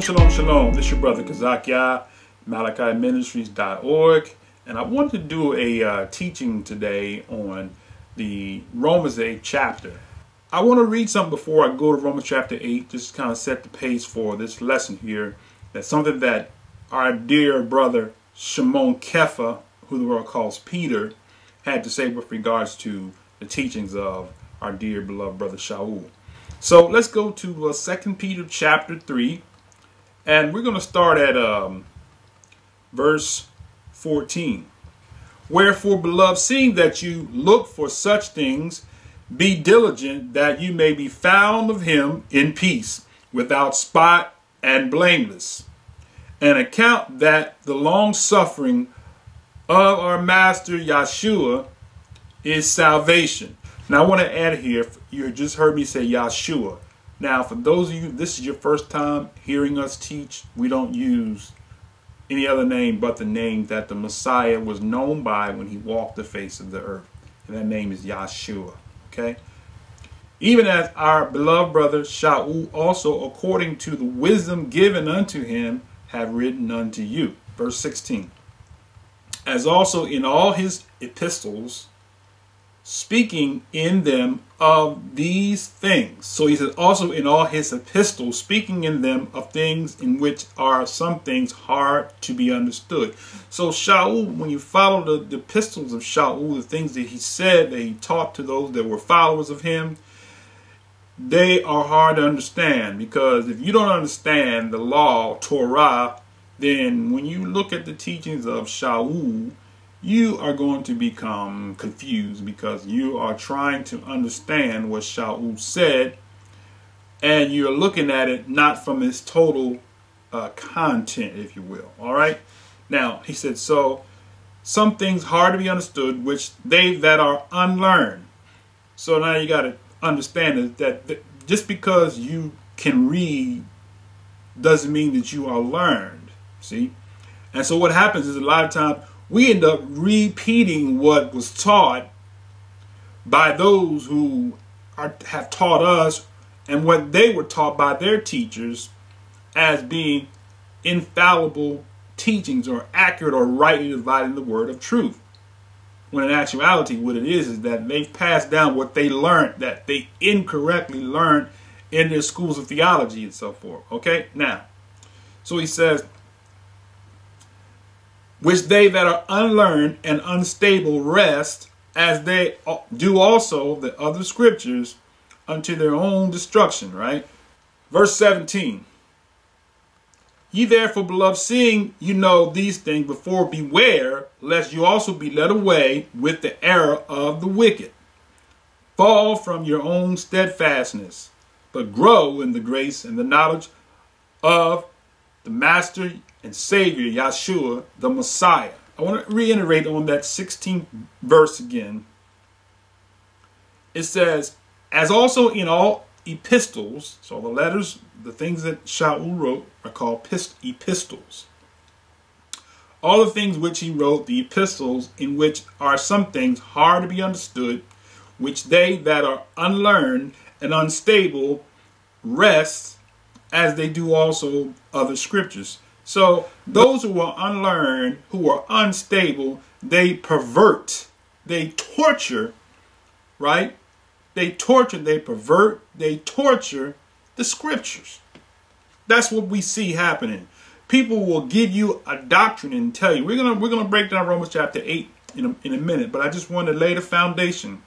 Shalom, shalom. This is your brother Kazakia, MalachiMinistries.org. And I wanted to do a teaching today on the Romans 8 chapter. I want to read something before I go to Romans chapter 8, just to kind of set the pace for this lesson here. That's something that our dear brother Shimon Kepha, who the world calls Peter, had to say with regards to the teachings of our dear beloved brother Shaul. So let's go to 2 Peter chapter 3, and we're going to start at verse 14. Wherefore, beloved, seeing that you look for such things, be diligent that you may be found of him in peace, without spot and blameless. And account that the long suffering of our master Yeshua is salvation. Now I want to add here, you just heard me say Yeshua. Now for those of you, this is your first time hearing us teach, we don't use any other name but the name that the Messiah was known by when he walked the face of the earth. And that name is Yeshua. Okay? Even as our beloved brother Shaul also, according to the wisdom given unto him, have written unto you. Verse 16. As also in all his epistles, speaking in them of these things. So he says also in all his epistles, speaking in them of things in which are some things hard to be understood. So Shaul, when you follow the epistles of Shaul, the things that he said, that he taught to those that were followers of him, they are hard to understand, because if you don't understand the law, Torah, then when you look at the teachings of Shaul, you are going to become confused, because you are trying to understand what Shaul said, and you're looking at it not from its total content, if you will. All right. Now, he said, so some things hard to be understood, which they that are unlearned. So now you got to understand that just because you can read doesn't mean that you are learned. See? And so what happens is a lot of times we end up repeating what was taught by those who have taught us, and what they were taught by their teachers as being infallible teachings, or accurate or rightly dividing the word of truth. When in actuality, what it is that they've passed down what they learned, that they incorrectly learned in their schools of theology and so forth. Okay, now, so he says, which they that are unlearned and unstable rest, as they do also the other scriptures, unto their own destruction. Right? Verse 17. Ye therefore, beloved, seeing you know these things before, beware, lest you also be led away with the error of the wicked. Fall from your own steadfastness, but grow in the grace and the knowledge of the Master and Savior, Yeshua, the Messiah. I want to reiterate on that 16th verse again. It says, as also in all epistles, so the letters, the things that Shaul wrote are called epistles. All the things which he wrote, the epistles, in which are some things hard to be understood, which they that are unlearned and unstable rest, as they do also other scriptures. So those who are unlearned, who are unstable, they pervert, they torture, right? They torture, they pervert, they torture the scriptures. That's what we see happening. People will give you a doctrine and tell you, we're gonna break down Romans chapter 8 in a minute, but I just want to lay the foundation.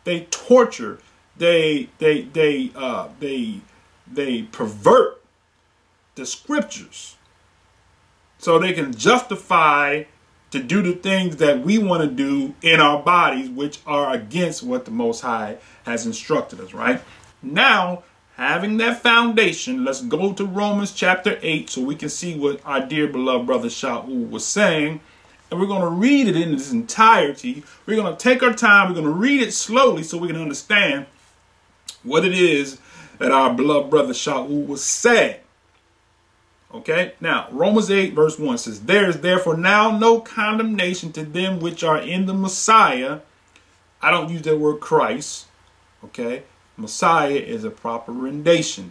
They torture, they pervert the scriptures so they can justify to do the things that we want to do in our bodies, which are against what the Most High has instructed us. Right? Now, having that foundation, let's go to Romans chapter 8 so we can see what our dear beloved brother Shaul was saying. And we're going to read it in its entirety. We're going to take our time. We're going to read it slowly so we can understand what it is that our beloved brother Shaul was saying. Okay, now Romans 8 verse 1 says, there is therefore now no condemnation to them which are in the Messiah. I don't use that word Christ. Okay, Messiah is a proper rendering,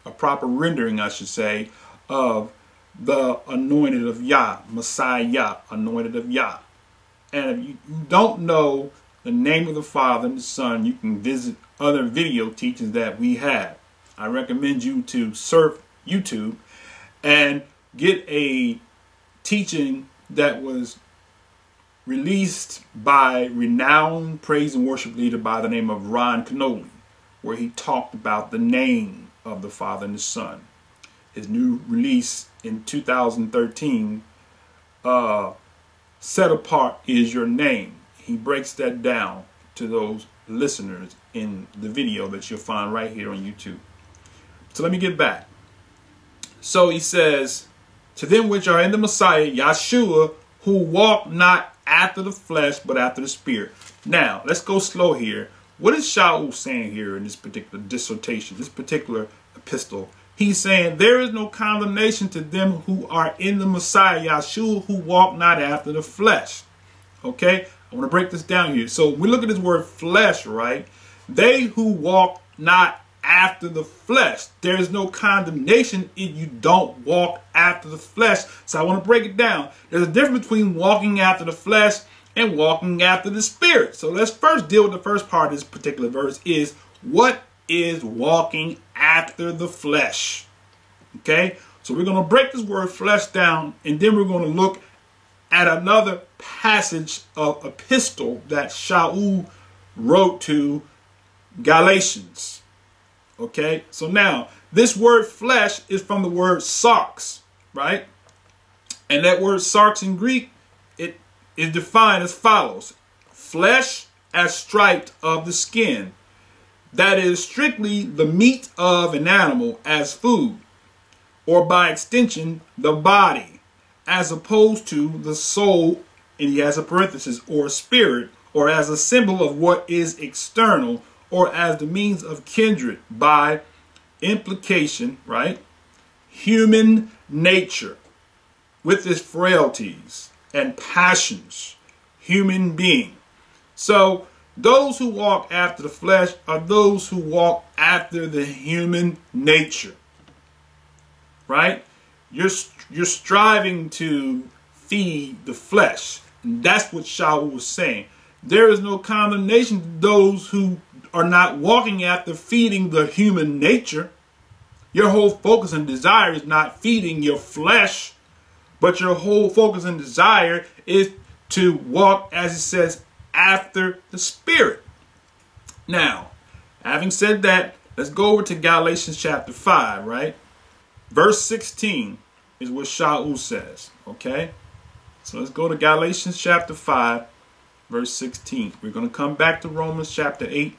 I should say, of the anointed of Yah, Messiah Yah, anointed of Yah. And if you don't know the name of the Father and the Son, you can visit other video teachings that we have. I recommend you to surf YouTube and get a teaching that was released by renowned praise and worship leader by the name of Ron Canoli, where he talked about the name of the Father and the Son. His new release in 2013, Set Apart Is Your Name. He breaks that down to those listeners in the video that you'll find right here on YouTube. So let me get back. So he says, to them which are in the Messiah, Yeshua, who walk not after the flesh, but after the Spirit. Now, let's go slow here. What is Shaul saying here in this particular dissertation, this particular epistle? He's saying there is no condemnation to them who are in the Messiah, Yeshua, who walk not after the flesh. Okay? I want to break this down here. So we look at this word flesh, right? They who walk not after the flesh. There is no condemnation if you don't walk after the flesh. So I want to break it down. There's a difference between walking after the flesh and walking after the Spirit. So let's first deal with the first part of this particular verse is what is walking after the flesh. Okay, so we're going to break this word flesh down, and then we're going to look at another passage of epistle that Shaul wrote to Galatians. Okay, so now this word flesh is from the word sarx, right? And that word sarx in Greek, it is defined as follows: flesh as striped of the skin. That is strictly the meat of an animal as food, or by extension, the body, as opposed to the soul, and he has a parenthesis, or spirit, or as a symbol of what is external, or as the means of kindred, by implication, right? Human nature, with its frailties and passions, human being. So, those who walk after the flesh are those who walk after the human nature, right? You're striving to feed the flesh. And that's what Shaul was saying. There is no condemnation to those who are not walking after feeding the human nature. Your whole focus and desire is not feeding your flesh, but your whole focus and desire is to walk, as it says, after the Spirit. Now, having said that, let's go over to Galatians chapter 5, right? Verse 16 is what Shaul says, okay? So let's go to Galatians chapter 5, verse 16. We're going to come back to Romans chapter 8,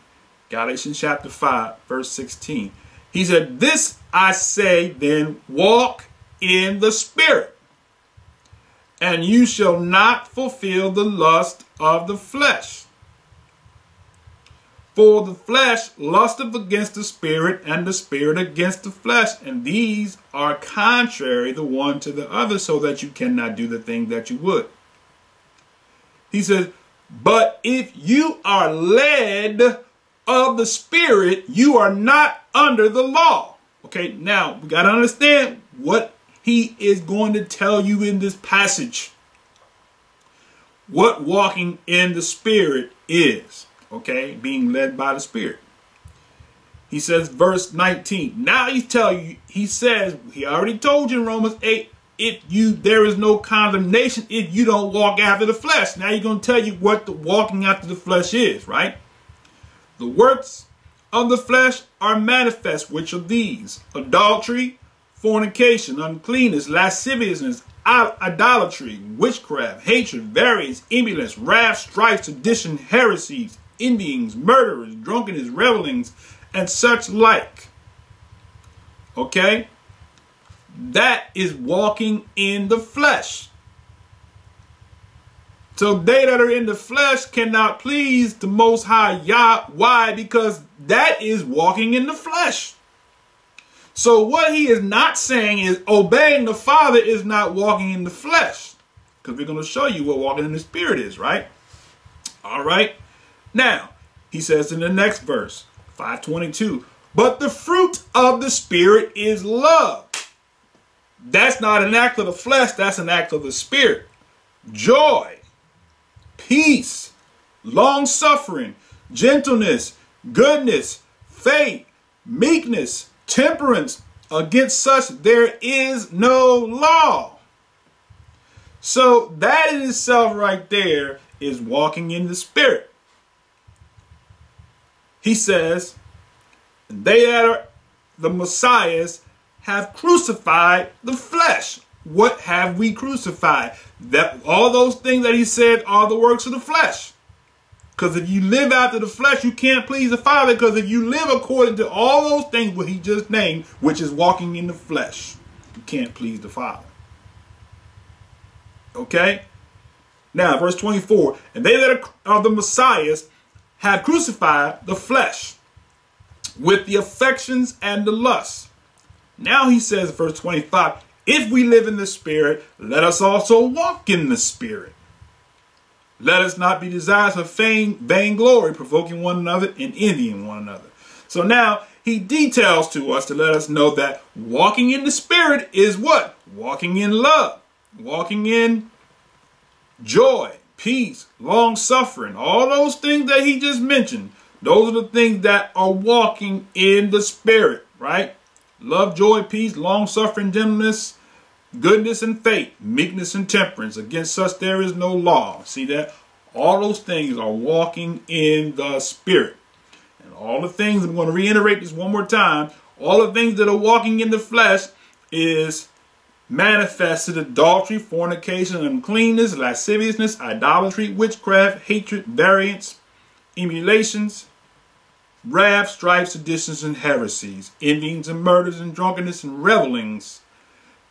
Galatians chapter 5, verse 16. He said, this I say then, walk in the Spirit, and you shall not fulfill the lust of the flesh. For the flesh lusteth against the Spirit, and the Spirit against the flesh. And these are contrary the one to the other, so that you cannot do the thing that you would. He says, but if you are led of the Spirit, you are not under the law. Okay, now we got to understand what he is going to tell you in this passage. What walking in the Spirit is. Okay, being led by the Spirit. He says, verse 19. Now he says, he already told you in Romans 8, there is no condemnation if you don't walk after the flesh. Now he's going to tell you what the walking after the flesh is, right? The works of the flesh are manifest, which are these: adultery, fornication, uncleanness, lasciviousness, idolatry, witchcraft, hatred, variance, emulance, wrath, strife, sedition, heresies, envyings, murderers, drunkenness, revelings, and such like. Okay? That is walking in the flesh. So they that are in the flesh cannot please the Most High Yah. Why? Because that is walking in the flesh. So what he is not saying is obeying the Father is not walking in the flesh. Because we're going to show you what walking in the Spirit is, right? All right. Now, he says in the next verse, 5:22, but the fruit of the Spirit is love, That's not an act of the flesh, that's an act of the Spirit. Joy, peace, long-suffering, gentleness, goodness, faith, meekness, temperance. Against such there is no law. So that in itself right there is walking in the Spirit. He says, they that are the Messiahs have crucified the flesh. What have we crucified? That all those things that he said are the works of the flesh. Because if you live after the flesh, you can't please the Father. Because if you live according to all those things what he just named, which is walking in the flesh, you can't please the Father. Okay? Now, verse 24. And they that are the Messiahs have crucified the flesh with the affections and the lusts. Now he says, verse 25, if we live in the Spirit, let us also walk in the Spirit. Let us not be desirous of vainglory, provoking one another and envying one another. So now he details to us to let us know that walking in the Spirit is what? Walking in love, walking in joy, peace, long suffering, all those things that he just mentioned. Those are the things that are walking in the Spirit, right? Love, joy, peace, long suffering, gentleness, goodness and faith, meekness and temperance. Against such there is no law. See that? All those things are walking in the Spirit. And all the things, I'm going to reiterate this one more time, all the things that are walking in the flesh is manifested: adultery, fornication, uncleanness, lasciviousness, idolatry, witchcraft, hatred, variance, emulations, wrath, strife, seditions, and heresies, envyings and murders and drunkenness and revelings.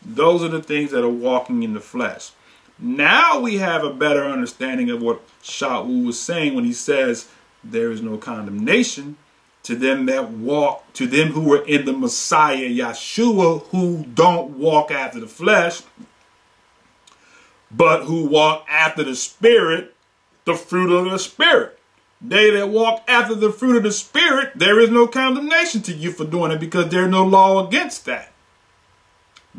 Those are the things that are walking in the flesh. Now we have a better understanding of what Shaul was saying when he says there is no condemnation to them that walk, to them who are in the Messiah, Yeshua, who don't walk after the flesh, but who walk after the Spirit, the fruit of the Spirit. They that walk after the fruit of the Spirit, there is no condemnation to you for doing it, because there is no law against that.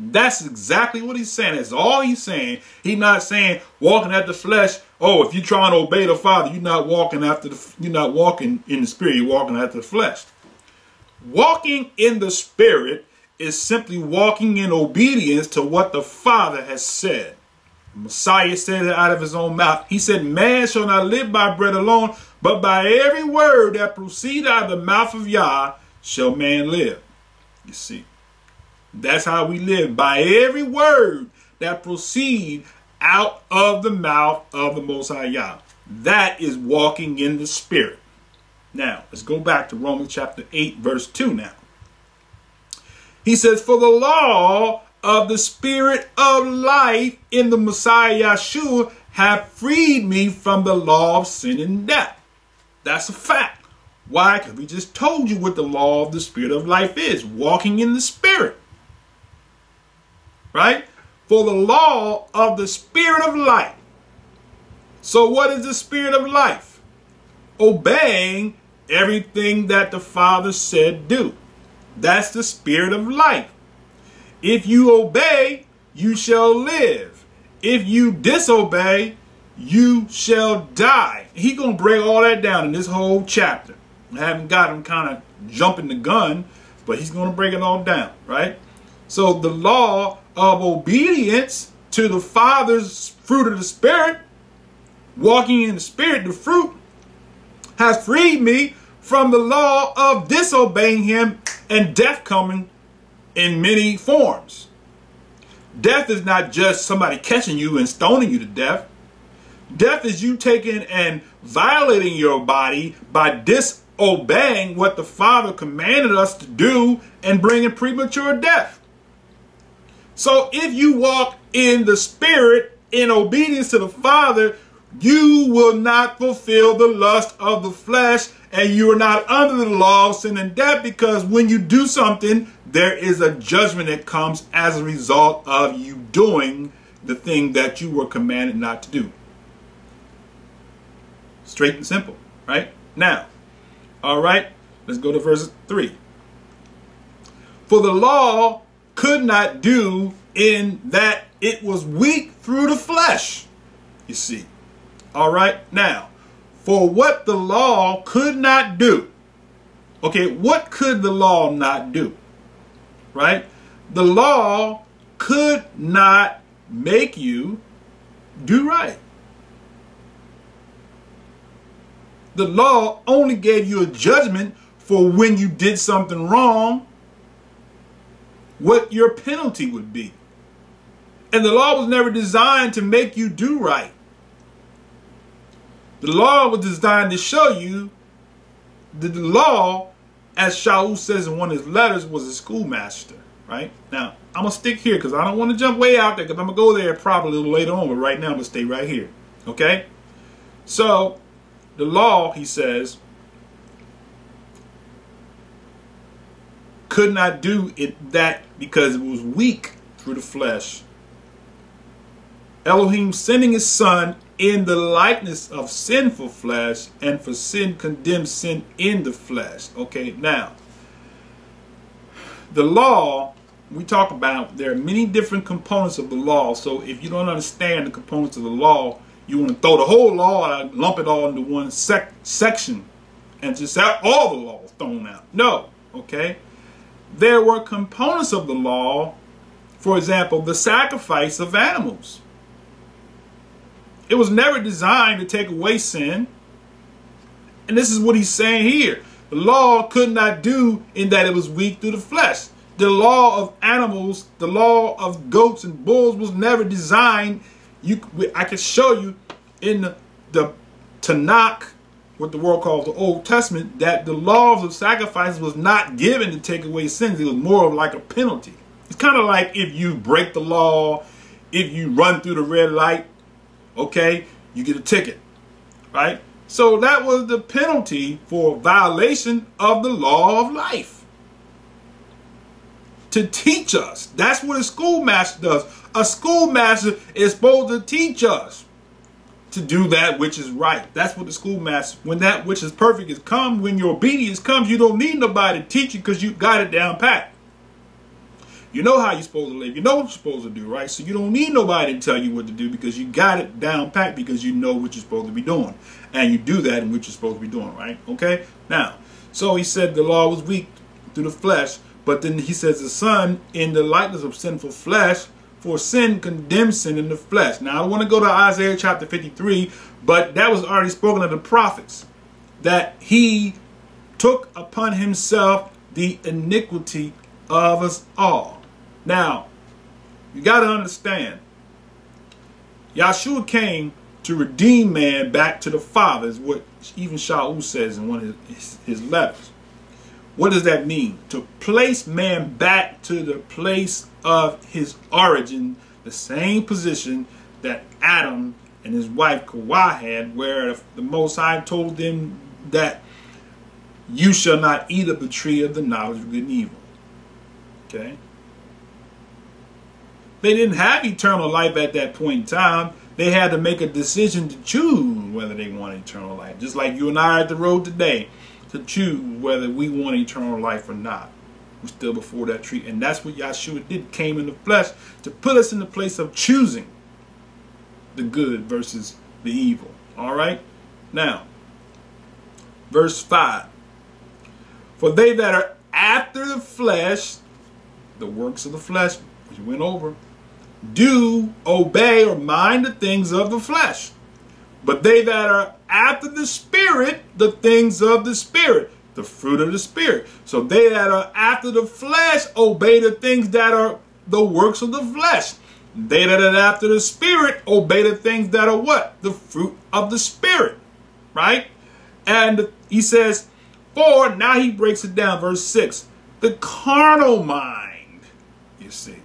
That's exactly what he's saying. That's all he's saying. He's not saying walking after the flesh. Oh, if you're trying to obey the Father, you're not walking after you're not walking in the Spirit. You're walking after the flesh. Walking in the Spirit is simply walking in obedience to what the Father has said. The Messiah said it out of his own mouth. He said, "Man shall not live by bread alone, but by every word that proceeds out of the mouth of Yah shall man live." You see. That's how we live, by every word that proceed out of the mouth of the Most High Yah. That is walking in the Spirit. Now, let's go back to Romans chapter 8, verse 2 now. He says, "For the law of the Spirit of life in the Messiah Yeshua have freed me from the law of sin and death." That's a fact. Why? Because we just told you what the law of the Spirit of life is. Walking in the Spirit. Right? For the law of the Spirit of life. So what is the Spirit of life? Obeying everything that the Father said do. That's the Spirit of life. If you obey, you shall live. If you disobey, you shall die. He's going to break all that down in this whole chapter. I haven't got him kind of jumping the gun, but he's going to break it all down, right? So the law of obedience to the Father's fruit of the Spirit, walking in the Spirit, the fruit, has freed me from the law of disobeying him and death coming in many forms. Death is not just somebody catching you and stoning you to death. Death is you taking and violating your body by disobeying what the Father commanded us to do and bringing premature death. So if you walk in the Spirit in obedience to the Father, you will not fulfill the lust of the flesh, and you are not under the law of sin and death, because when you do something, there is a judgment that comes as a result of you doing the thing that you were commanded not to do. Straight and simple, right? Now, all right, let's go to verse 3. For the law could not do in that it was weak through the flesh, you see. All right, now, for what the law could not do. Okay, what could the law not do? Right? The law could not make you do right. The law only gave you a judgment for when you did something wrong, what your penalty would be. And the law was never designed to make you do right. The law was designed to show you that the law, as Shaul says in one of his letters, was a schoolmaster. Right? Now, I'm going to stick here because I don't want to jump way out there because I'm going to go there probably a little later on. But right now, I'm going to stay right here. Okay? So, the law, he says, could not do it that because it was weak through the flesh. Elohim sending his son in the likeness of sinful flesh, and for sin condemned sin in the flesh. Okay, now, the law, we talk about, there are many different components of the law. So if you don't understand the components of the law, you want to throw the whole law out, lump it all into one section, and just have all the laws thrown out. No, okay? There were components of the law, for example, the sacrifice of animals. It was never designed to take away sin. And this is what he's saying here. The law could not do in that it was weak through the flesh. The law of animals, the law of goats and bulls was never designed. I can show you in the Tanakh, what the world calls the Old Testament, that the laws of sacrifice was not given to take away sins. It was more of like a penalty. It's kind of like if you break the law, if you run through the red light, okay, you get a ticket, right? So that was the penalty for violation of the law of life. To teach us. That's what a schoolmaster does. A schoolmaster is supposed to teach us to do that which is right. That's what the schoolmaster, when that which is perfect is come, when your obedience comes, you don't need nobody to teach you because you got it down pat. You know how you're supposed to live. You know what you're supposed to do, right? So you don't need nobody to tell you what to do because you got it down pat because you know what you're supposed to be doing. And you do that in what you're supposed to be doing, right? Okay? Now, so he said the law was weak through the flesh, but then he says the son in the likeness of sinful flesh, for sin condemned sin in the flesh. Now, I want to go to Isaiah chapter 53, but that was already spoken of the prophets, that he took upon himself the iniquity of us all. Now, you got to understand, Yahshua came to redeem man back to the Father, is what even Shaul says in one of his letters. What does that mean? To place man back to the place of his origin, the same position that Adam and his wife Kawah had, where the Most High told them that you shall not eat of the tree of the knowledge of good and evil. Okay? They didn't have eternal life at that point in time. They had to make a decision to choose whether they want eternal life. Just like you and I are at the road today to choose whether we want eternal life or not. We're still before that tree. And that's what Yahshua did. Came in the flesh to put us in the place of choosing the good versus the evil. All right? Now, verse 5. For they that are after the flesh, the works of the flesh, which we went over, do obey or mind the things of the flesh. But they that are after the Spirit, the things of the Spirit, the fruit of the Spirit. So they that are after the flesh obey the things that are the works of the flesh. They that are after the Spirit obey the things that are what? The fruit of the Spirit. Right? And he says, for, now he breaks it down, verse 6, the carnal mind, you see.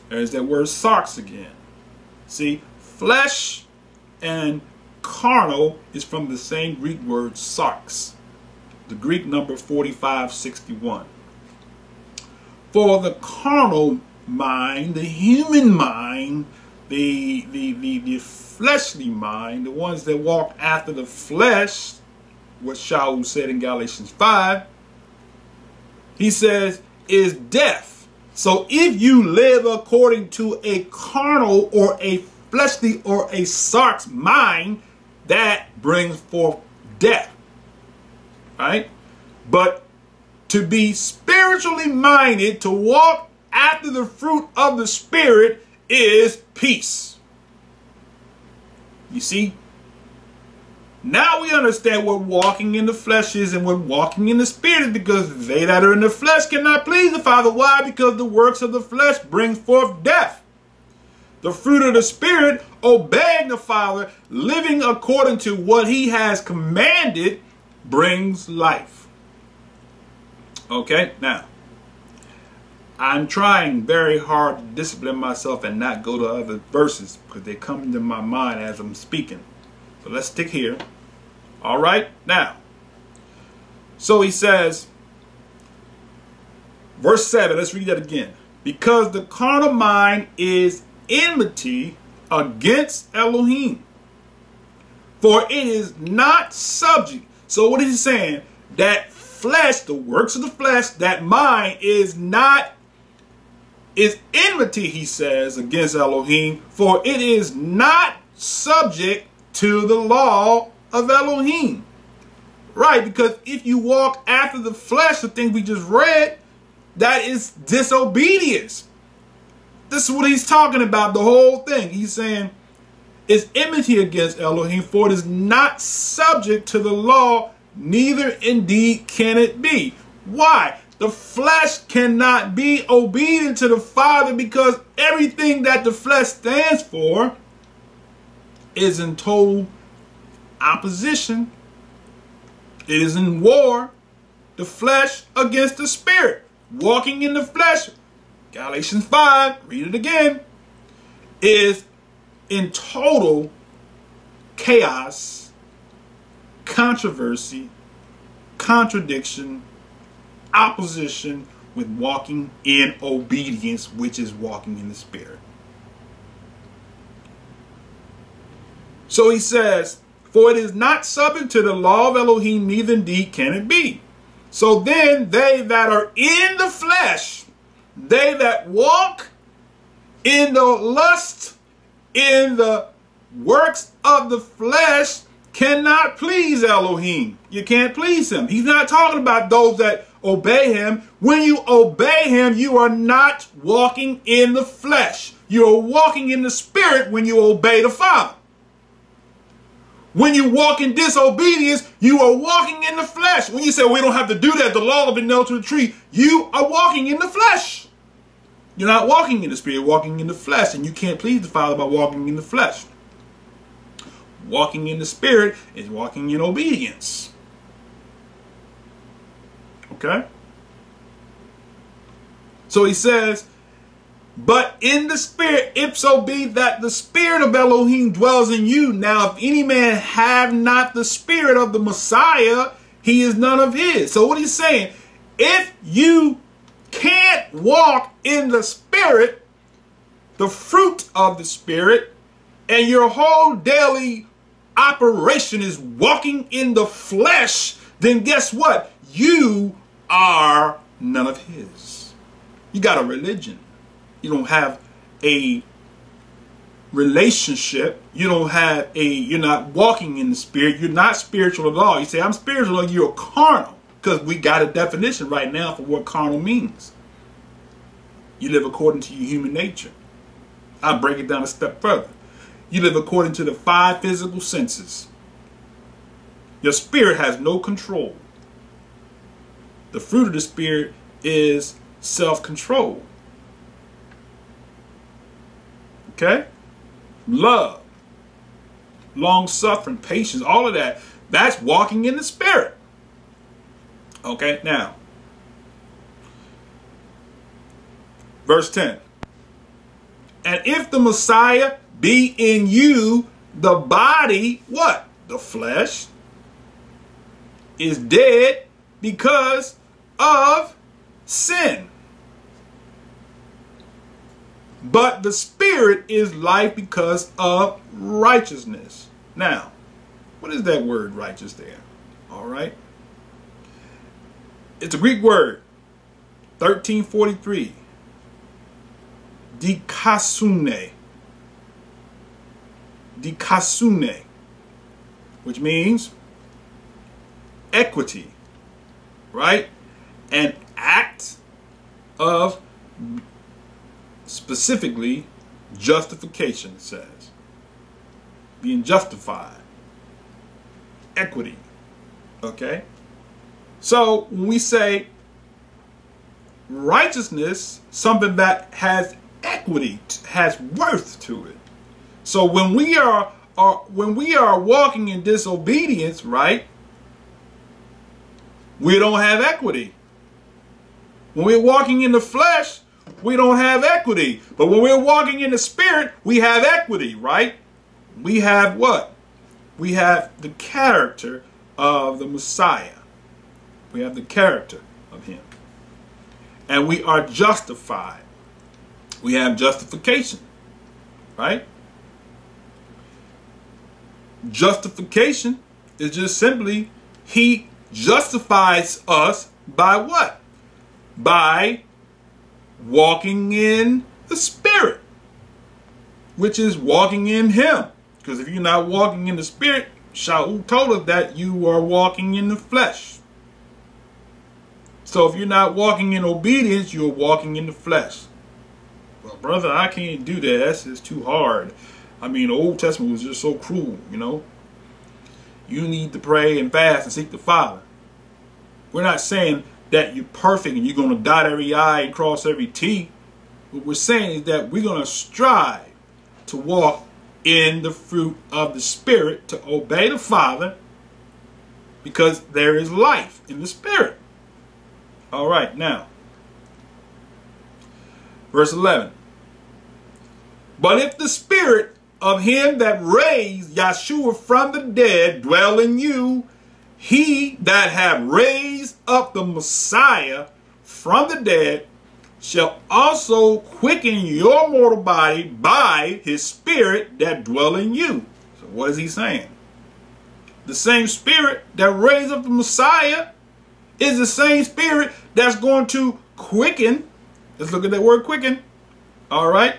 There's that word sarx again. See, flesh and carnal is from the same Greek word sarx. The Greek number 4561. For the carnal mind, the human mind, the fleshly mind, the ones that walk after the flesh, what Shaul said in Galatians 5, he says, is death. So if you live according to a carnal or a fleshly or a sark's mind, that brings forth death. Right? But to be spiritually minded, to walk after the fruit of the Spirit, is peace. You see? Now we understand what walking in the flesh is and what walking in the Spirit is, because they that are in the flesh cannot please the Father. Why? Because the works of the flesh bring forth death. The fruit of the Spirit, obeying the Father, living according to what He has commanded, brings life. Okay, now, I'm trying very hard to discipline myself and not go to other verses because they come into my mind as I'm speaking. So let's stick here. All right, now, so he says, verse 7, let's read that again. Because the carnal mind is enmity against Elohim, for it is not subject. So what is he saying? That flesh, the works of the flesh, that mind is enmity, he says, against Elohim, for it is not subject to the law of Elohim. Right, because if you walk after the flesh, the thing we just read, that is disobedience. This is what he's talking about, the whole thing. He's saying it's enmity against Elohim, for it is not subject to the law, neither indeed can it be. Why? The flesh cannot be obedient to the Father because everything that the flesh stands for is in total opposition. It is in war, the flesh against the Spirit. Walking in the flesh, Galatians 5, read it again, is in total chaos, controversy, contradiction, opposition with walking in obedience, which is walking in the Spirit. So he says, for it is not subject to the law of Elohim, neither indeed can it be. So then they that are in the flesh, they that walk in the lust, in the works of the flesh, cannot please Elohim. You can't please him. He's not talking about those that obey him. When you obey him, you are not walking in the flesh. You are walking in the Spirit when you obey the Father. When you walk in disobedience, you are walking in the flesh. When you say, we don't have to do that, the law has been nailed to the tree, you are walking in the flesh. You're not walking in the Spirit, you're walking in the flesh, and you can't please the Father by walking in the flesh. Walking in the Spirit is walking in obedience. Okay? So he says, but in the Spirit, if so be that the Spirit of Elohim dwells in you. Now, if any man have not the Spirit of the Messiah, he is none of his. So what he's saying, if you can't walk in the Spirit, the fruit of the Spirit, and your whole daily operation is walking in the flesh, then guess what? You are none of his. You got a religion. You don't have a relationship. You don't have you're not walking in the Spirit. You're not spiritual at all. You say, I'm spiritual, you're carnal. Because we got a definition right now for what carnal means. You live according to your human nature. I'll break it down a step further. You live according to the 5 physical senses. Your spirit has no control. The fruit of the Spirit is self-control. Okay? Love, long-suffering, patience, all of that. That's walking in the Spirit. Okay, now, verse 10. And if the Messiah be in you, the body, what? The flesh is dead because of sin. But the Spirit is life because of righteousness. Now, what is that word righteous there? All right. It's a Greek word, 1343. dikasune. Dikasune, which means equity, right? An act of specifically justification, it says. Being justified. Equity. Okay? So when we say righteousness, something that has equity, has worth to it. So when we are walking in disobedience, right? We don't have equity. When we're walking in the flesh, we don't have equity. But when we're walking in the spirit, we have equity, right? We have what? We have the character of the Messiah. We have the character of him. And we are justified. We have justification, right? Justification is just simply he justifies us by what? By walking in the Spirit, which is walking in him. Because if you're not walking in the Spirit, Shaul told us that you are walking in the flesh. So if you're not walking in obedience, you're walking in the flesh. Well, brother, I can't do that. That's just too hard. I mean, the Old Testament was just so cruel, you know. You need to pray and fast and seek the Father. We're not saying that you're perfect and you're going to dot every I and cross every T. What we're saying is that we're going to strive to walk in the fruit of the Spirit, to obey the Father, because there is life in the Spirit. All right, now, verse 11. But if the Spirit of him that raised Yeshua from the dead dwell in you, he that have raised up the Messiah from the dead shall also quicken your mortal body by his Spirit that dwell in you. So what is he saying? The same Spirit that raised up the Messiah is the same Spirit that's going to quicken. Let's look at that word quicken. All right.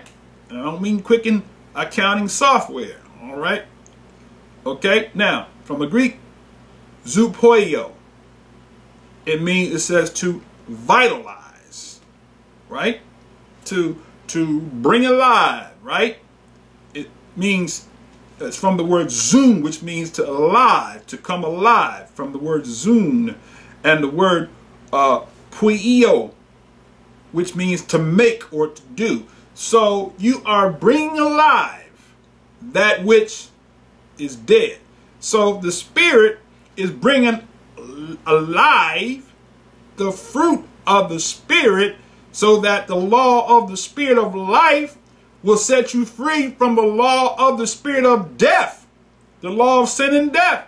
And I don't mean quicken accounting software. All right. Okay. Now, from the Greek, zoopoio. It says to vitalize. Right? To bring alive. Right? It means, it's from the word zoom, which means to alive, to come alive. From the word zoon. And the word puio, which means to make or to do. So you are bringing alive that which is dead. So the Spirit is bringing alive the fruit of the Spirit, so that the law of the Spirit of life will set you free from the law of the spirit of death, the law of sin and death.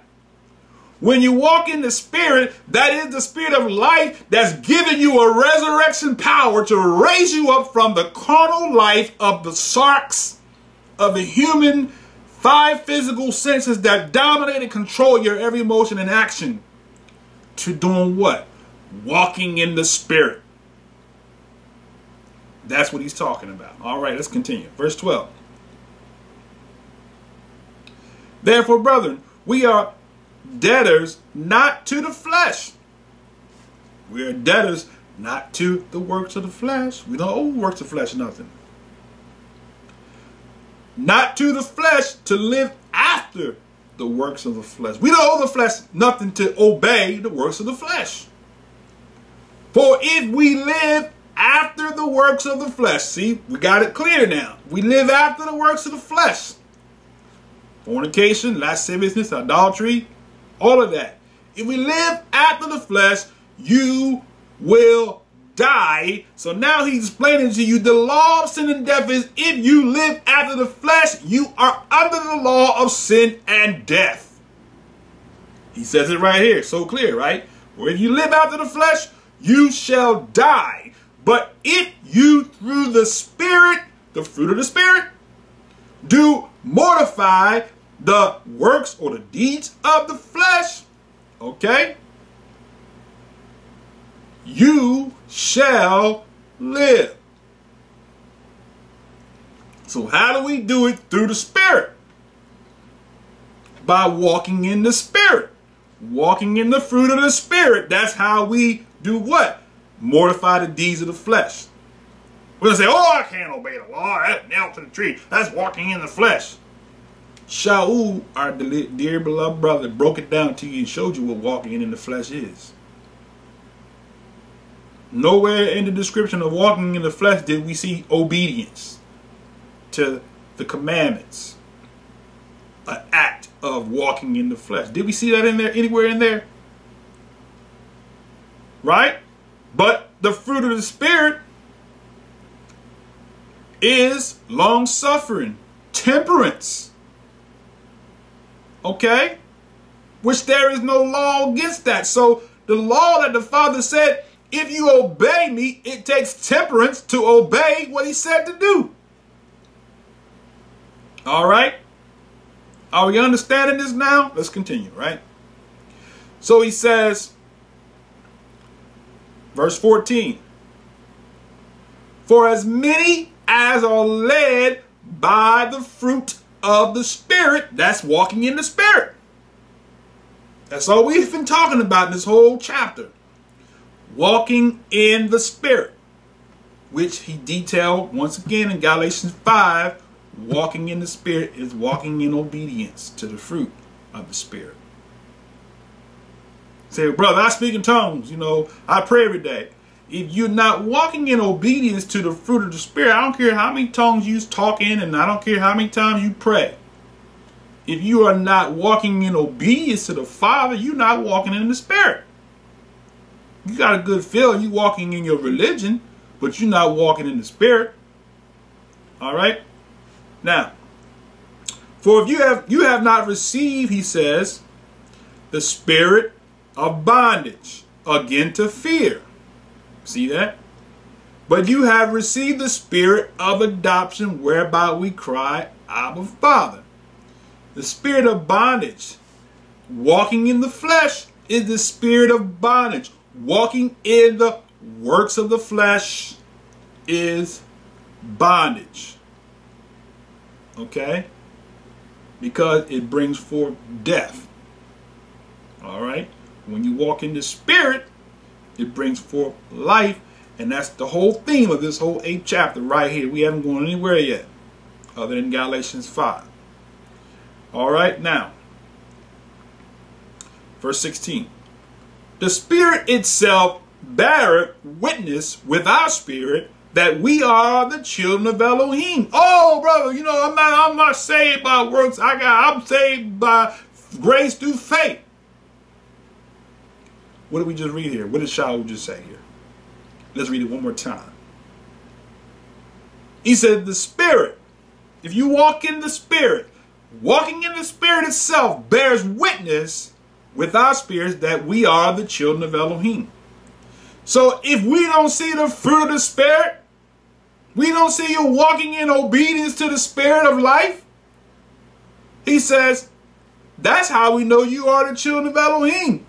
When you walk in the Spirit, that is the Spirit of life that's giving you a resurrection power to raise you up from the carnal life of the sarx, of the human five physical senses that dominate and control your every motion and action, to doing what? Walking in the Spirit. That's what he's talking about. All right, let's continue. Verse 12. Therefore, brethren, we are debtors not to the flesh. We are debtors not to the works of the flesh. We don't owe works of flesh nothing. Not to the flesh, to live after the works of the flesh. We don't owe the flesh nothing to obey the works of the flesh. For if we live after the works of the flesh, see, we got it clear now. We live after the works of the flesh. Fornication, lasciviousness, adultery, all of that. If we live after the flesh, you will die. So now he's explaining to you the law of sin and death is, if you live after the flesh, you are under the law of sin and death. He says it right here, so clear, right? For if you live after the flesh, you shall die. But if you through the Spirit, the fruit of the Spirit, do mortify the works or the deeds of the flesh, okay, you shall live. So how do we do it? Through the Spirit. By walking in the Spirit. Walking in the fruit of the Spirit. That's how we do what? Mortify the deeds of the flesh. We're going to say, oh, I can't obey the law. That's nailed to the tree. That's walking in the flesh. Shaul, our dear beloved brother, broke it down to you and showed you what walking in the flesh is. Nowhere in the description of walking in the flesh did we see obedience to the commandments. An act of walking in the flesh. Did we see that in there, anywhere in there? Right? But the fruit of the Spirit is long-suffering, temperance. Okay? Which there is no law against that. So the law that the Father said, if you obey me, it takes temperance to obey what he said to do. All right? Are we understanding this now? Let's continue, right? So he says, verse 14, for as many as are led by the fruit of the Spirit, that's walking in the Spirit. That's all we've been talking about in this whole chapter. Walking in the Spirit, which he detailed once again in Galatians 5. Walking in the Spirit is walking in obedience to the fruit of the Spirit. Say, brother, I speak in tongues. You know, I pray every day. If you're not walking in obedience to the fruit of the Spirit, I don't care how many tongues you talk in, and I don't care how many times you pray. If you are not walking in obedience to the Father, you're not walking in the Spirit. You got a good feel, you walking in your religion, but you're not walking in the Spirit. All right? Now, for if you have not received, he says, the spirit of bondage, again to fear. See that? But you have received the spirit of adoption, whereby we cry, Abba, Father. The spirit of bondage, walking in the flesh, is the spirit of bondage. Walking in the works of the flesh is bondage. Okay? Because it brings forth death. All right? When you walk in the Spirit, it brings forth life. And that's the whole theme of this whole 8th chapter right here. We haven't gone anywhere yet other than Galatians 5. All right? Now, verse 16. The Spirit itself beareth witness with our spirit that we are the children of Elohim. Oh, brother, you know, I'm not saved by works. I'm saved by grace through faith. What did we just read here? What did Shaul just say here? Let's read it one more time. He said, the Spirit, if you walk in the Spirit, walking in the Spirit itself bears witness with our spirits that we are the children of Elohim. So if we don't see the fruit of the Spirit, we don't see you walking in obedience to the Spirit of life, he says, that's how we know you are the children of Elohim.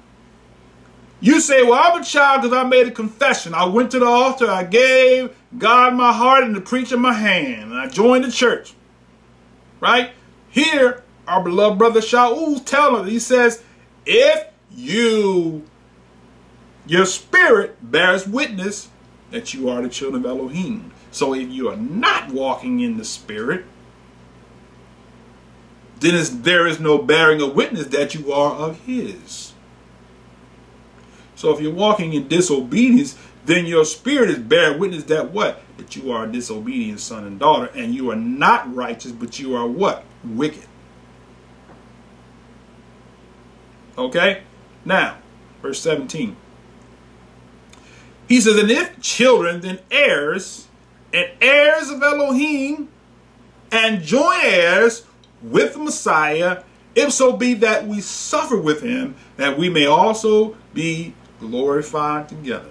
You say, well, I'm a child because I made a confession. I went to the altar, I gave God my heart and the preacher my hand, and I joined the church. Right? Here, our beloved brother Shaul telling us, he says, if your spirit bears witness that you are the children of Elohim. So if you are not walking in the Spirit, then there is no bearing of witness that you are of his. So if you're walking in disobedience, then your spirit is bearing witness that what? That you are a disobedient son and daughter, and you are not righteous, but you are what? Wicked. Okay? Now, verse 17. He says, and if children, then heirs, and heirs of Elohim, and joint heirs with the Messiah, if so be that we suffer with him, that we may also be glorified together.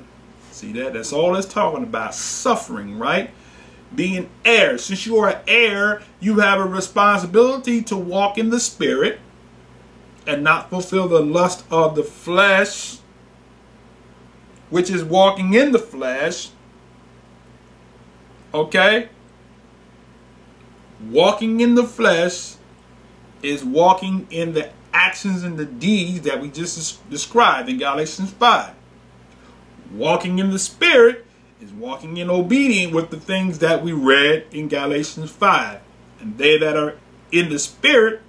See that? That's all it's talking about. Suffering, right? Being heirs. Since you are an heir, you have a responsibility to walk in the Spirit and not fulfill the lust of the flesh, which is walking in the flesh. Okay? walking in the flesh is walking in the actions and the deeds that we just described in Galatians 5. Walking in the Spirit is walking in obedience with the things that we read in Galatians 5. And they that are in the Spirit,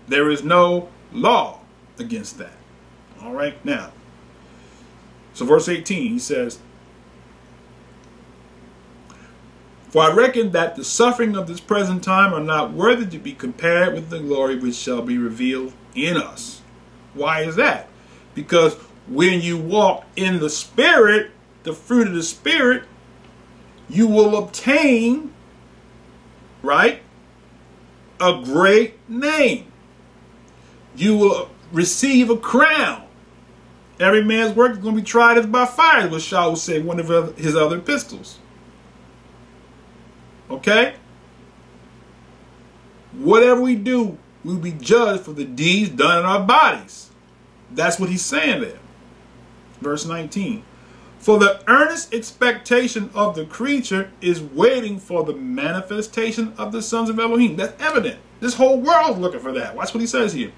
there is no law against that. All right, now. So verse 18, he says, "For I reckon that the suffering of this present time are not worthy to be compared with the glory which shall be revealed in us." Why is that? Because when you walk in the Spirit, the fruit of the Spirit, you will obtain, right, a great name. You will receive a crown. Every man's work is going to be tried as by fire, what Shaul said, one of his other epistles. Okay? Whatever we do, we'll be judged for the deeds done in our bodies. That's what he's saying there. Verse 19. "For the earnest expectation of the creature is waiting for the manifestation of the sons of Elohim." That's evident. This whole world is looking for that. Watch what he says here.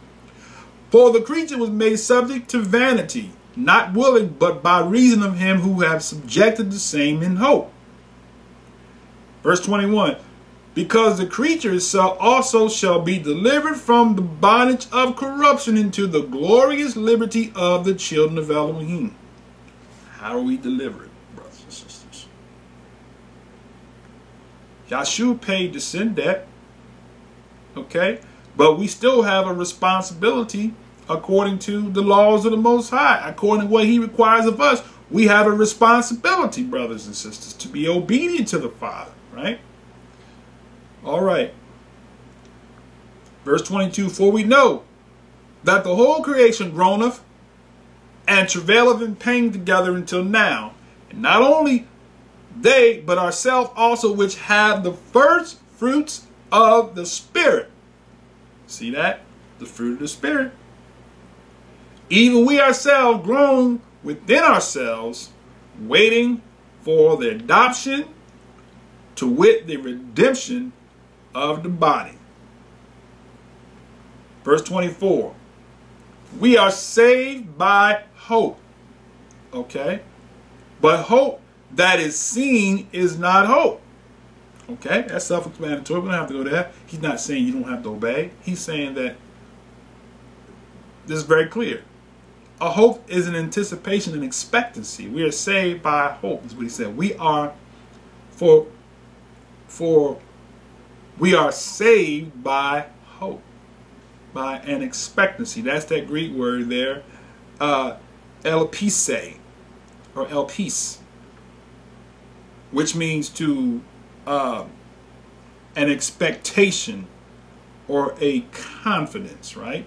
"For the creature was made subject to vanity, not willing, but by reason of him who have subjected the same in hope." Verse 21. "Because the creature also shall be delivered from the bondage of corruption into the glorious liberty of the children of Elohim." How are we delivered, brothers and sisters? Yahshua paid the sin debt, okay? But we still have a responsibility according to the laws of the Most High. According to what he requires of us, we have a responsibility, brothers and sisters, to be obedient to the Father, right? All right. Verse 22, "For we know that the whole creation groaneth and travaileth in pain together until now. And not only they, but ourselves also, which have the first fruits of the Spirit." See that? The fruit of the Spirit. "Even we ourselves groan within ourselves, waiting for the adoption, to wit, the redemption of the body." Verse 24. "We are saved by hope." Okay? "But hope that is seen is not hope." Okay? That's self-explanatory. We don't have to go there. He's not saying you don't have to obey. He's saying that this is very clear. A hope is an anticipation and expectancy. We are saved by hope, is what he said. We are we are saved by hope, by an expectancy. That's that Greek word there, elpise, or elpis, which means to an expectation or a confidence, right?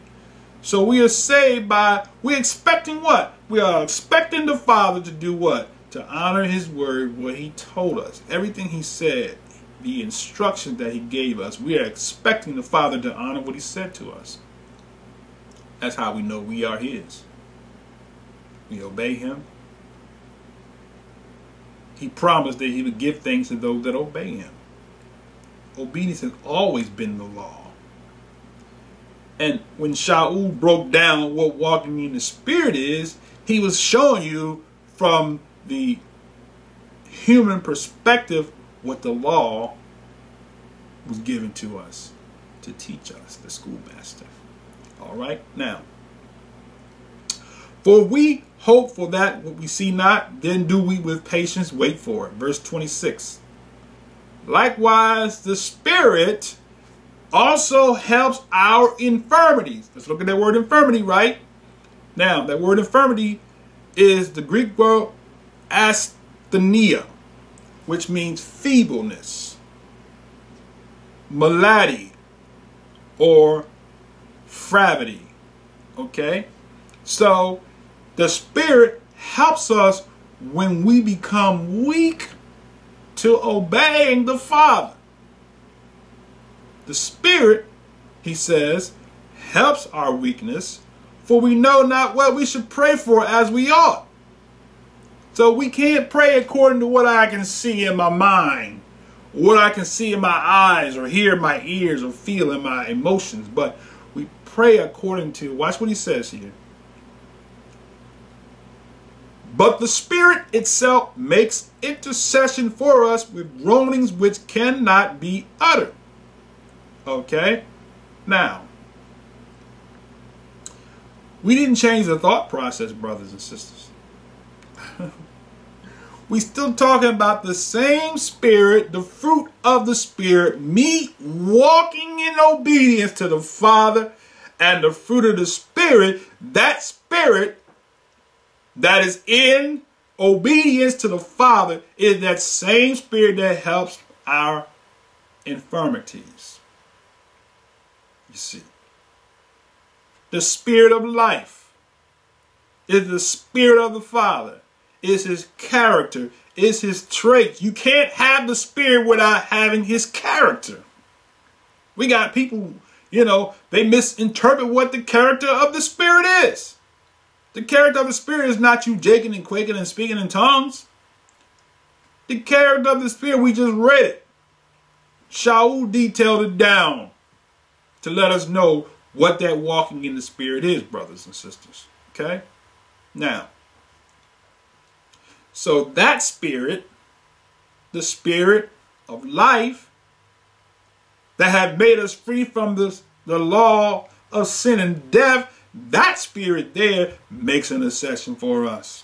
So we are saved by, we're expecting what? We are expecting the Father to do what? To honor his word, what he told us. Everything he said, the instruction that he gave us, we are expecting the Father to honor what he said to us. That's how we know we are his. We obey him. He promised that he would give things to those that obey him. Obedience has always been the law. And when Shaul broke down what walking in the Spirit is, he was showing you from the human perspective what the law was given to us to teach us, the schoolmaster. All right, now, "For we hope for that what we see not, then do we with patience wait for it." Verse 26. "Likewise, the Spirit also helps our infirmities." Let's look at that word infirmity, right? Now, that word infirmity is the Greek word asthenia, which means feebleness, malady, or frailty. Okay? So, the Spirit helps us when we become weak to obeying the Father. The Spirit, he says, helps our weakness, for we know not what we should pray for as we ought. So we can't pray according to what I can see in my mind what I can see in my eyes or hear in my ears or feel in my emotions, but we pray according to, watch what he says here. But the Spirit itself makes intercession for us with groanings which cannot be uttered. Okay? Now, we didn't change the thought process, brothers and sisters. We still talking about the same Spirit, the fruit of the Spirit, me walking in obedience to the Father, and the fruit of the Spirit, that Spirit that is in obedience to the Father is that same Spirit that helps our infirmities. You see, the Spirit of life is the Spirit of the Father. Is his character, is his trait. You can't have the Spirit without having his character. We got people, they misinterpret what the character of the Spirit is. The character of the Spirit is not you jaking and quaking and speaking in tongues. The character of the Spirit, we just read it. Shaul detailed it down to let us know what that walking in the Spirit is, brothers and sisters. Okay? Now, so that Spirit, the Spirit of life that had made us free from the law of sin and death, that Spirit there makes intercession for us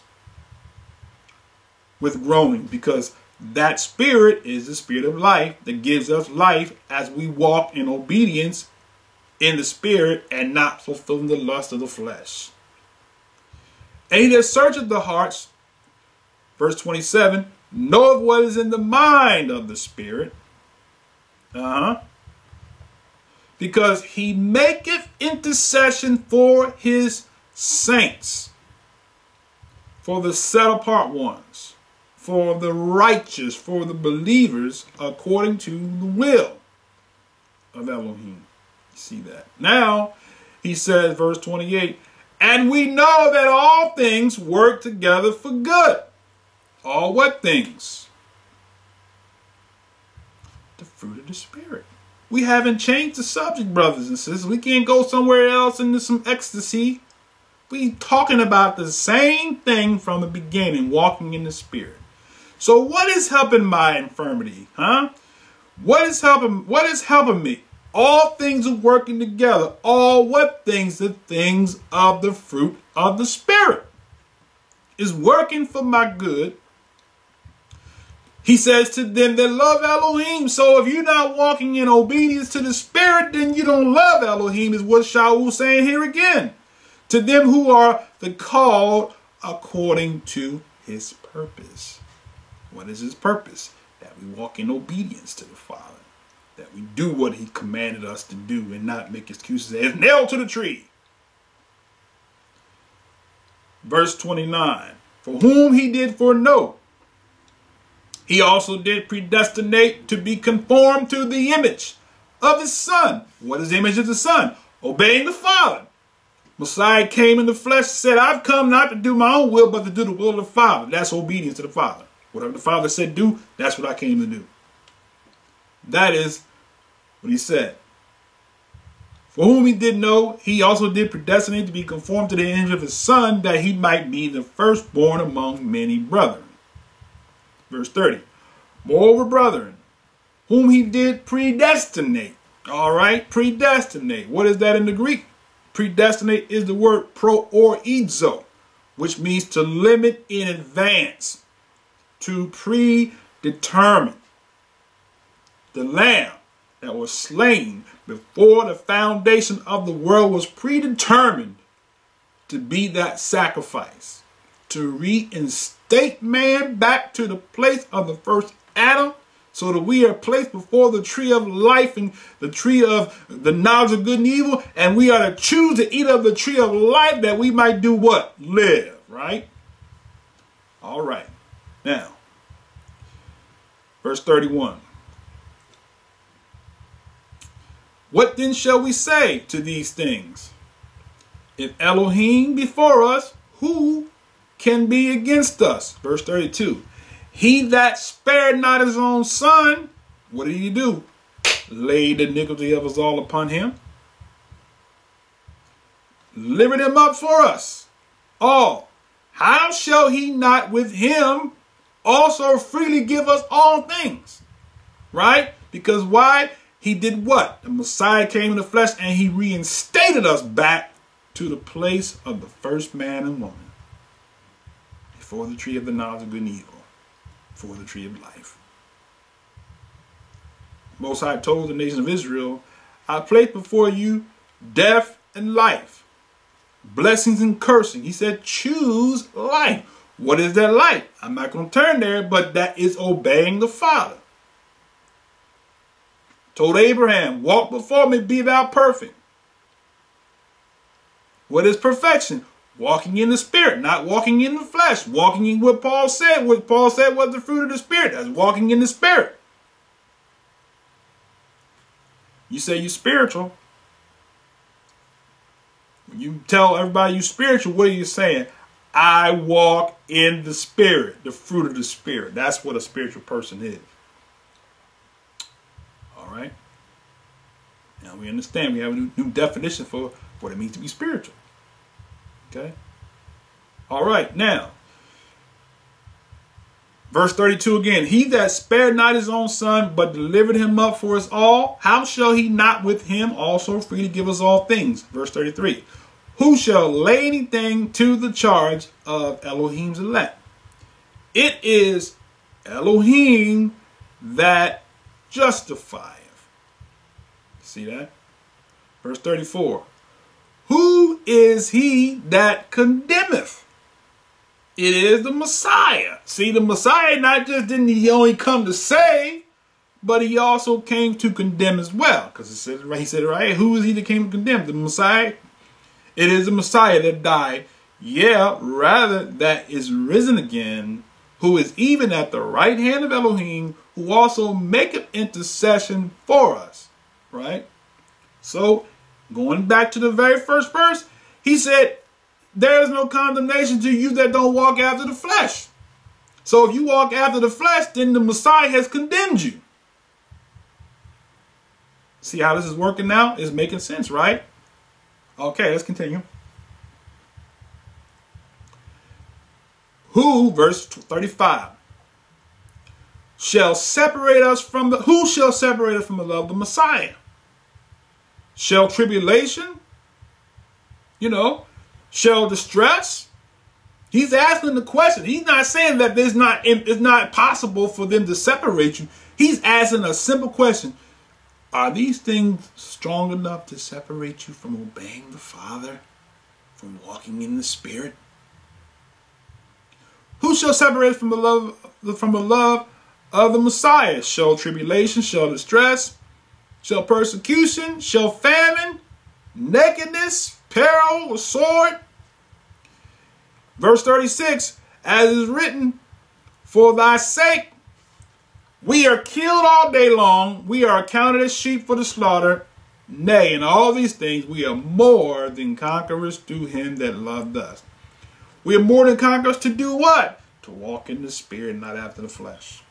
with groaning, because that Spirit is the Spirit of life that gives us life as we walk in obedience in the Spirit and not fulfilling the lust of the flesh. And he that searcheth the hearts, verse 27, knoweth what is in the mind of the Spirit. Because he maketh intercession for his saints, for the set apart ones, for the righteous, for the believers, according to the will of Elohim. You see that? Now, he says, verse 28, and we know that all things work together for good. All what things? The fruit of the Spirit. We haven't changed the subject, brothers and sisters. We can't go somewhere else into some ecstasy. We talking about the same thing from the beginning, walking in the Spirit. So what is helping my infirmity? What is helping me? All things are working together. All what things? The things of the fruit of the Spirit is working for my good. He says to them that love Elohim. So if you're not walking in obedience to the Spirit, then you don't love Elohim, is what Shaul is saying here again. To them who are the called according to his purpose. What is his purpose? That we walk in obedience to the Father. That we do what he commanded us to do and not make excuses as nailed to the tree. Verse 29. For whom he did foreknow, he also did predestinate to be conformed to the image of his Son. What is the image of the Son? Obeying the Father. Messiah came in the flesh, said, I've come not to do my own will, but to do the will of the Father. That's obedience to the Father. Whatever the Father said do, that's what I came to do. That is what he said. For whom he did know, he also did predestinate to be conformed to the image of his Son, that he might be the firstborn among many brethren. Verse 30. Moreover, brethren, whom he did predestinate. All right, predestinate. What is that in the Greek? Predestinate is the word proorizo, which means to limit in advance, to predetermine. The lamb that was slain before the foundation of the world was predetermined to be that sacrifice, to reinstate man back to the place of the first Adam, so that we are placed before the tree of life and the tree of the knowledge of good and evil, and we are to choose to eat of the tree of life that we might do what? Live, right? All right. Now, verse 31. What then shall we say to these things? If Elohim be for us, who can be against us? Verse 32. He that spared not his own Son, What did he do? Laid the iniquity of us all upon him. Delivered him up for us all. How shall he not with him also freely give us all things? Right? Because why? He did what? The Messiah came in the flesh and he reinstated us back to the place of the first man and woman. Before the tree of the knowledge of good and evil. Before the tree of life. Most High told the nation of Israel, I place before you death and life. Blessings and cursing. He said, choose life. What is that life? I'm not going to turn there, but that is obeying the Father. Told Abraham, walk before me, be thou perfect. What is perfection? Walking in the Spirit, not walking in the flesh. Walking in what Paul said. What Paul said was the fruit of the Spirit. That's walking in the Spirit. You say you're spiritual. When you tell everybody you're spiritual, what are you saying? I walk in the Spirit, the fruit of the Spirit. That's what a spiritual person is. All right. Now we understand. We have a new definition for what it means to be spiritual. Okay. All right. Now, verse 32 again. He that spared not his own son, but delivered him up for us all, how shall he not with him also freely give us all things? Verse 33. Who shall lay anything to the charge of Elohim's elect? It is Elohim that justifieth. See that? Verse 34. Who is he that condemneth? It is the Messiah. See, the Messiah not just didn't he only come to save, but he also came to condemn as well. Because he said right, who is he that came to condemn? The Messiah. It is the Messiah that died, yeah, rather that is risen again, who is even at the right hand of Elohim, who also maketh intercession for us. Right? So, going back to the very first verse, he said, there is no condemnation to you that don't walk after the flesh. So if you walk after the flesh, then the Messiah has condemned you. See how this is working now? It's making sense, right? Okay, let's continue. Who, verse 35, shall separate us from the, who shall separate us from the love of the Messiah? Shall tribulation, shall distress? He's asking the question. He's not saying that it's not possible for them to separate you. He's asking a simple question. Are these things strong enough to separate you from obeying the Father, from walking in the Spirit? Who shall separate from the love of the Messiah? Shall tribulation, shall distress, shall persecution, shall famine, nakedness, peril, or sword? Verse 36, as is written, for thy sake we are killed all day long. We are accounted as sheep for the slaughter. Nay, in all these things we are more than conquerors through him that loved us. We are more than conquerors to do what? To walk in the Spirit, not after the flesh.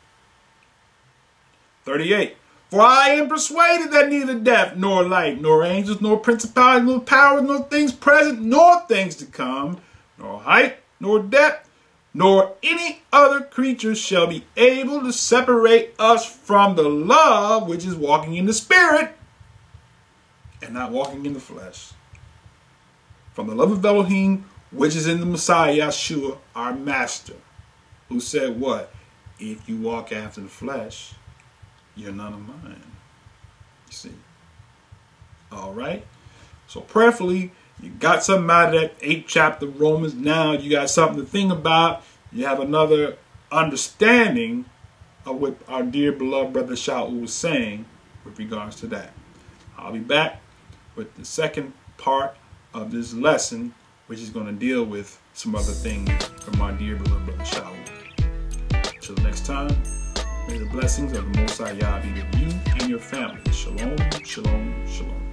38. For I am persuaded that neither death, nor life, nor angels, nor principalities, nor powers, nor things present, nor things to come, nor height, nor depth, nor any other creature shall be able to separate us from the love which is walking in the Spirit and not walking in the flesh. From the love of Elohim, which is in the Messiah, Yeshua, our Master, who said what? If you walk after the flesh, you're none of mine. You see? All right? So prayerfully, you got something out of that 8th chapter of Romans. Now you got something to think about. You have another understanding of what our dear beloved brother Shaul was saying with regards to that. I'll be back with the second part of this lesson, which is going to deal with some other things from my dear beloved brother Shaul. Till next time, may the blessings of the Most High Yah be with you and your family. Shalom, shalom, shalom.